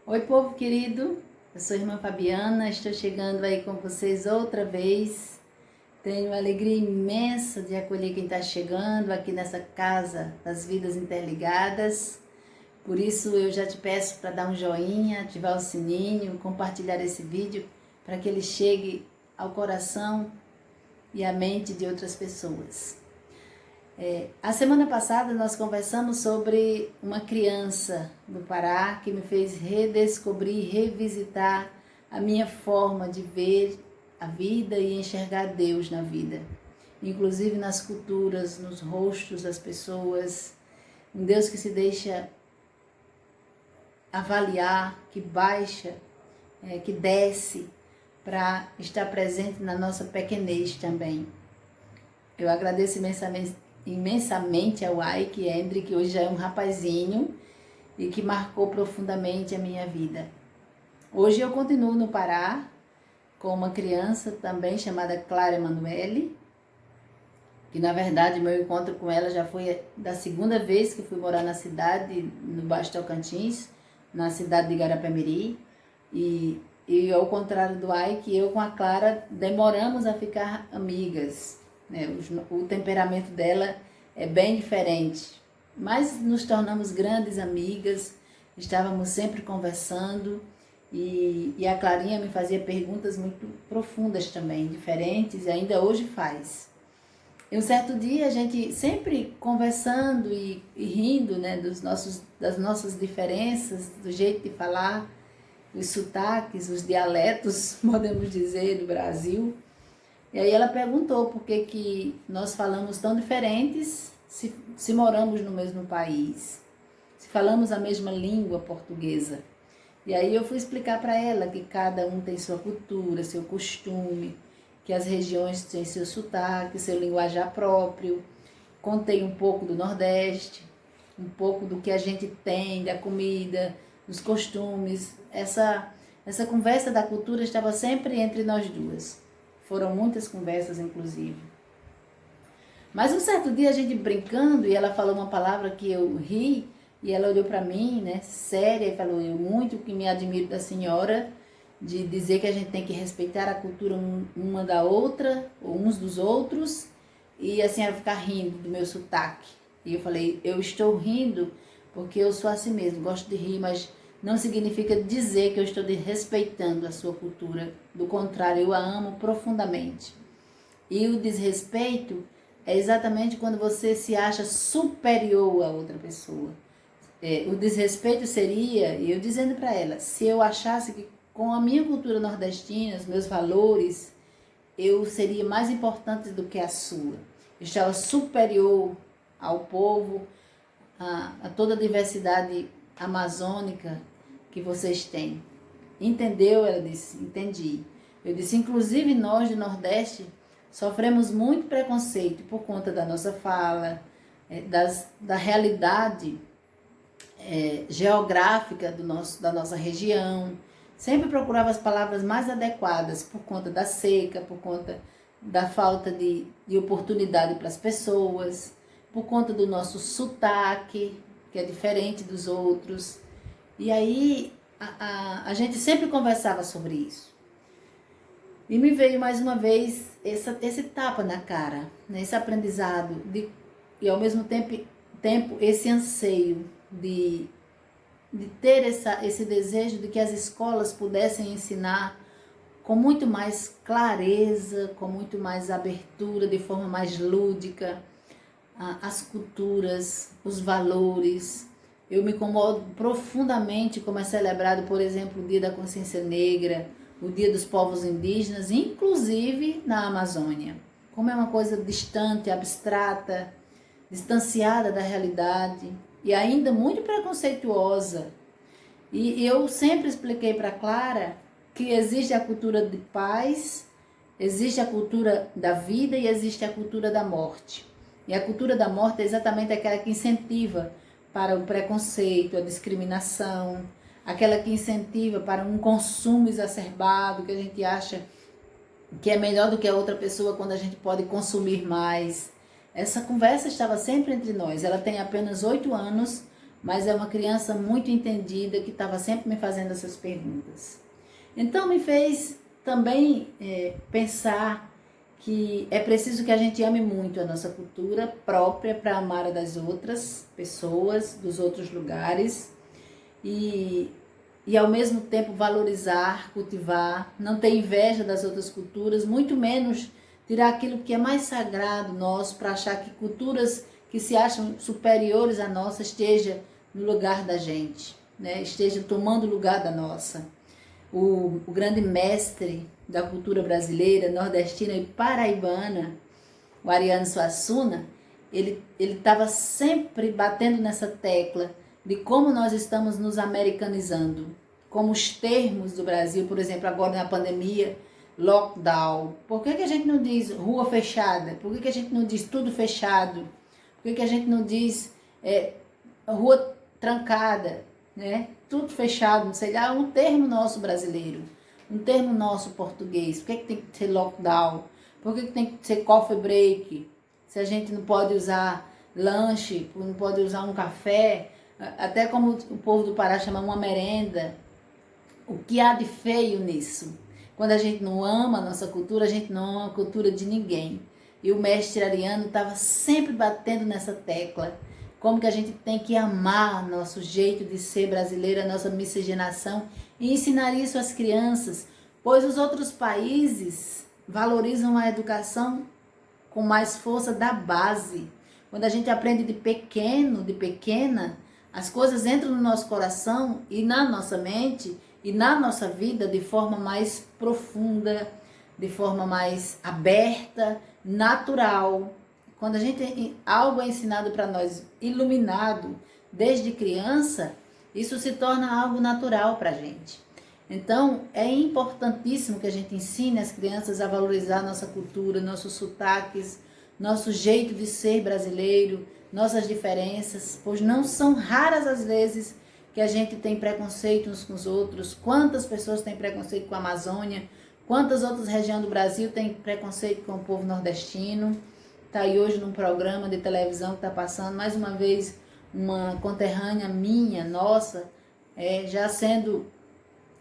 Oi, povo querido, eu sou a irmã Fabiana, estou chegando aí com vocês outra vez. Tenho uma alegria imensa de acolher quem está chegando aqui nessa casa das vidas interligadas. Por isso eu já te peço para dar um joinha, ativar o sininho, compartilhar esse vídeo para que ele chegue ao coração e à mente de outras pessoas. A semana passada nós conversamos sobre uma criança do Pará que me fez redescobrir, revisitar a minha forma de ver a vida e enxergar Deus na vida, inclusive nas culturas, nos rostos das pessoas, um Deus que se deixa avaliar, que baixa, que desce para estar presente na nossa pequenez também. Eu agradeço imensamente ao Ike Endre, que hoje já é um rapazinho e que marcou profundamente a minha vida. Hoje eu continuo no Pará com uma criança também chamada Clara Emanuele, que na verdade meu encontro com ela já foi da segunda vez que fui morar na cidade, no Baixo Tocantins, na cidade de Igarapé-Miri, e ao contrário do Ike, eu com a Clara demoramos a ficar amigas. O temperamento dela é bem diferente, mas nos tornamos grandes amigas, estávamos sempre conversando e a Clarinha me fazia perguntas muito profundas também, diferentes, e ainda hoje faz. E um certo dia a gente sempre conversando e rindo, das nossas diferenças, do jeito de falar, os sotaques, os dialetos, podemos dizer, do Brasil. E aí ela perguntou por que nós falamos tão diferentes se moramos no mesmo país, se falamos a mesma língua portuguesa. E aí eu fui explicar para ela que cada um tem sua cultura, seu costume, que as regiões têm seu sotaque, seu linguajar próprio. Contei um pouco do Nordeste, um pouco do que a gente tem, da comida, dos costumes. Essa conversa da cultura estava sempre entre nós duas. Foram muitas conversas, inclusive. Mas um certo dia a gente brincando, e ela falou uma palavra que eu ri, e ela olhou para mim, séria, e falou: eu muito que me admiro da senhora, de dizer que a gente tem que respeitar a cultura uma da outra, ou uns dos outros, e a senhora ficar rindo do meu sotaque. E eu falei: eu estou rindo porque eu sou assim mesmo, gosto de rir, mas não significa dizer que eu estou desrespeitando a sua cultura. Do contrário, eu a amo profundamente. E o desrespeito é exatamente quando você se acha superior a outra pessoa. O desrespeito seria, e eu dizendo para ela, se eu achasse que com a minha cultura nordestina, os meus valores, eu seria mais importante do que a sua. Eu estava superior ao povo, a toda a diversidade amazônica que vocês têm. Entendeu? Ela disse: entendi. Eu disse: inclusive nós do Nordeste sofremos muito preconceito por conta da nossa fala, da realidade geográfica da nossa região. Sempre procurava as palavras mais adequadas por conta da seca, por conta da falta de oportunidade para as pessoas, por conta do nosso sotaque, que é diferente dos outros. E aí a gente sempre conversava sobre isso. E me veio mais uma vez esse tapa na cara, esse aprendizado, e ao mesmo tempo esse anseio de ter esse desejo de que as escolas pudessem ensinar com muito mais clareza, com muito mais abertura, de forma mais lúdica, as culturas, os valores. Eu me incomodo profundamente como é celebrado, por exemplo, o Dia da Consciência Negra, o Dia dos Povos Indígenas, inclusive na Amazônia. Como é uma coisa distante, abstrata, distanciada da realidade e ainda muito preconceituosa. E eu sempre expliquei para Clara que existe a cultura de paz, existe a cultura da vida e existe a cultura da morte. E a cultura da morte é exatamente aquela que incentiva para o preconceito, a discriminação, aquela que incentiva para um consumo exacerbado, que a gente acha que é melhor do que a outra pessoa quando a gente pode consumir mais. Essa conversa estava sempre entre nós. Ela tem apenas 8 anos, mas é uma criança muito entendida que estava sempre me fazendo essas perguntas. Então me fez também pensar que é preciso que a gente ame muito a nossa cultura própria para amar a das outras pessoas, dos outros lugares e ao mesmo tempo valorizar, cultivar, não ter inveja das outras culturas, muito menos tirar aquilo que é mais sagrado nosso para achar que culturas que se acham superiores à nossa esteja no lugar da gente, né? Esteja tomando o lugar da nossa. O grande mestre da cultura brasileira, nordestina e paraibana, o Ariano Suassuna, ele estava sempre batendo nessa tecla de como nós estamos nos americanizando, como os termos do Brasil, por exemplo, agora na pandemia, lockdown. Por que a gente não diz rua fechada? Por que a gente não diz tudo fechado? Por que a gente não diz rua trancada, né? Tudo fechado, não sei lá, um termo nosso brasileiro, um termo nosso português. Por que tem que ser lockdown? Por que tem que ser coffee break? Se a gente não pode usar lanche, não pode usar um café, até como o povo do Pará chama uma merenda. O que há de feio nisso? Quando a gente não ama a nossa cultura, a gente não ama a cultura de ninguém. E o mestre Ariano estava sempre batendo nessa tecla. Como que a gente tem que amar nosso jeito de ser brasileiro, a nossa miscigenação, e ensinar isso às crianças, pois os outros países valorizam a educação com mais força da base. Quando a gente aprende de pequeno, de pequena, as coisas entram no nosso coração e na nossa mente e na nossa vida de forma mais profunda, de forma mais aberta, natural. Quando a gente algo é ensinado para nós, iluminado desde criança, isso se torna algo natural para a gente. Então, é importantíssimo que a gente ensine as crianças a valorizar nossa cultura, nossos sotaques, nosso jeito de ser brasileiro, nossas diferenças, pois não são raras as vezes que a gente tem preconceito uns com os outros. Quantas pessoas têm preconceito com a Amazônia? Quantas outras regiões do Brasil têm preconceito com o povo nordestino? Está aí hoje num programa de televisão que está passando, mais uma vez, uma conterrânea minha, nossa, já sendo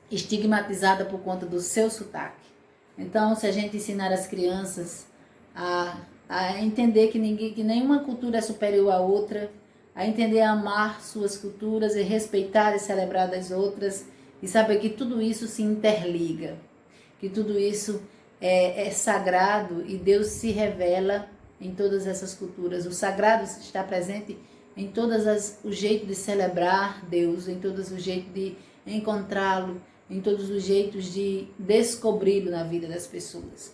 estigmatizada por conta do seu sotaque. Então, se a gente ensinar as crianças a entender que nenhuma cultura é superior à outra, a entender a amar suas culturas e respeitar e celebrar das outras, e saber que tudo isso se interliga, que tudo isso é sagrado e Deus se revela em todas essas culturas. O sagrado está presente em todos os jeitos de celebrar Deus, em todos os jeitos de encontrá-lo, em todos os jeitos de descobri-lo na vida das pessoas.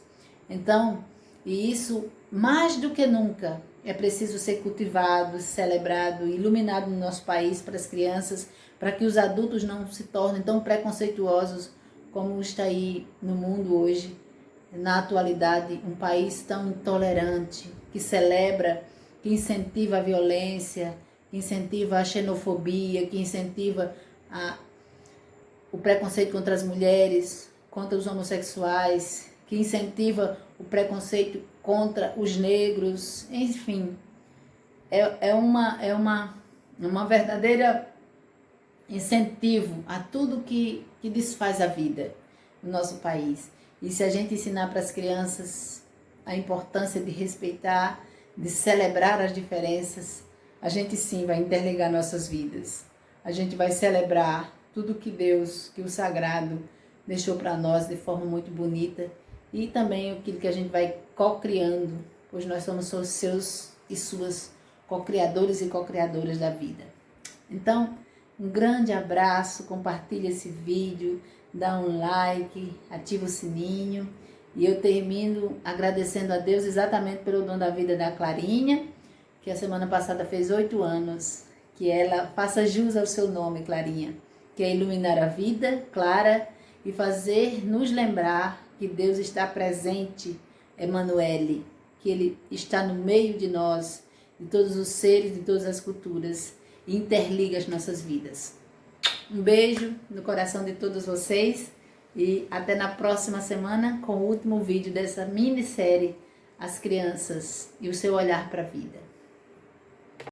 Então, e isso mais do que nunca é preciso ser cultivado, celebrado, iluminado no nosso país para as crianças, para que os adultos não se tornem tão preconceituosos como está aí no mundo hoje, na atualidade, um país tão intolerante, que celebra, que incentiva a violência, que incentiva a xenofobia, que incentiva o preconceito contra as mulheres, contra os homossexuais, que incentiva o preconceito contra os negros, enfim. É uma verdadeira incentivo a tudo que desfaz a vida no nosso país. E se a gente ensinar para as crianças a importância de respeitar, de celebrar as diferenças, a gente sim vai interligar nossas vidas. A gente vai celebrar tudo que Deus, que o sagrado deixou para nós de forma muito bonita, e também aquilo que a gente vai co-criando, pois nós somos os seus e suas co-criadores e co-criadoras da vida. Então, um grande abraço, compartilhe esse vídeo, dá um like, ativa o sininho, e eu termino agradecendo a Deus exatamente pelo dom da vida da Clarinha, que a semana passada fez 8 anos, que ela faça jus ao seu nome, Clarinha, que é iluminar a vida, Clara, e fazer nos lembrar que Deus está presente, Emanuele, que Ele está no meio de nós, de todos os seres, de todas as culturas, e interliga as nossas vidas. Um beijo no coração de todos vocês e até na próxima semana com o último vídeo dessa minissérie As Crianças e o seu olhar para a vida.